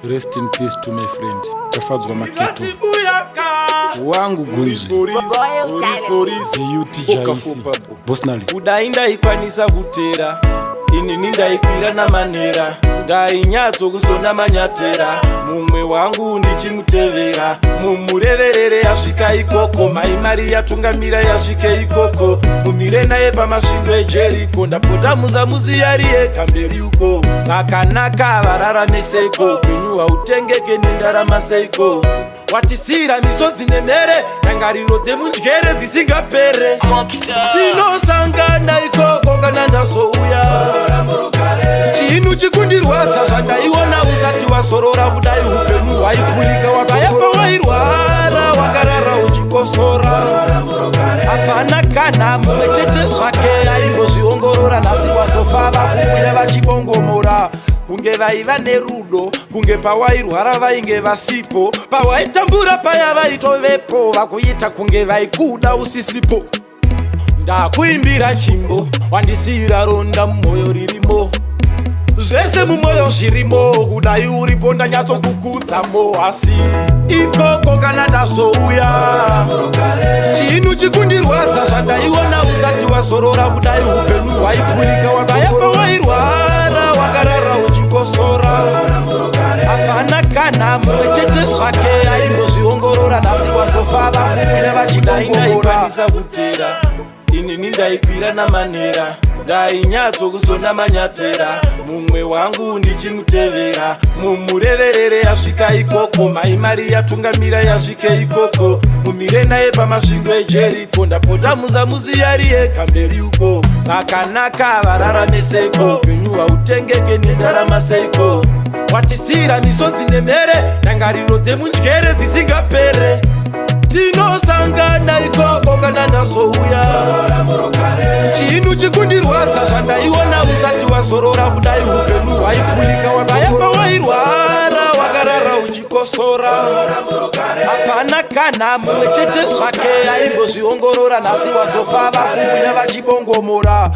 Rest in peace to my friend Tafadzwa Maketo wangu gunzi Ziyuti Jaisi Bosnali Udainda ikwanisa kutera Inini ndaikwira na manera Ndainyatso kusona manyatera Mumwe wangu ndichimutevera Mumureverere yasvika ikoko Maimari yatungamira yasvike ikoko Mumire naye pamasvindo ejeriko Ndapota muzamuzi yari ekamberi uko Nakanaka vararame seiko Penyu hautengeke nendarama seiko Watisira misodzi nemere Nyangariro dzemunjere dzisingapere Mobstar. Tinosangana ikoko kana ndazouya Chinu chikundirwadza zvandaiona usati wazorora kudai upenyu hwaipulika wakayapa wairwara wakarara uchikosora hapana kana mumwe chete zvake aingozviongorora nhasi wazofava kuuya vachibongomora kunge vaiva nerudo kunge pawairwara vainge vasipo pawaitambura paya vaitovepo vakuita kunge vaikuda usisipo ndakuimbira chimbo wandisiyira ronda mumwoyo ririmo zvese mumwoyo zvirimo kudai uripo ndanyatsokukudzamo asi ikoko kana ndazouya chinu chikundirwadza zvandaiona usati wazorora kudai upenyu hwaipulika wakayapa wairwara wakarara uchikosora hapana kana mumwe chete zvake aimbozviongorora nhasi wazofava kuya vachidaidaikwanisa kutera inini ndaikwira namanera ndainyatso kusona manyatera mumwe wangu ndichimutevera mumureverere yasvika ikoko maimari yatungamira yasvike ikoko mumire naye pamasvindo ejeriko ndapota muzamuzi yari ekamberi uko vakanaka vararame seiko penyu hautengeke nendarama seiko watisira misodzi nemere nyangariro dzemunjere dzisingapere tinosangana ikoko kana ndazouya chinu chikundirwadza zvandaiona usati wazorora kudai upenyu hwaipulika wakayapa wairwara wakarara uchikosora hapana kana mumwe chete zvake aimbozviongorora nhasi wazofava kuuya vachibongomora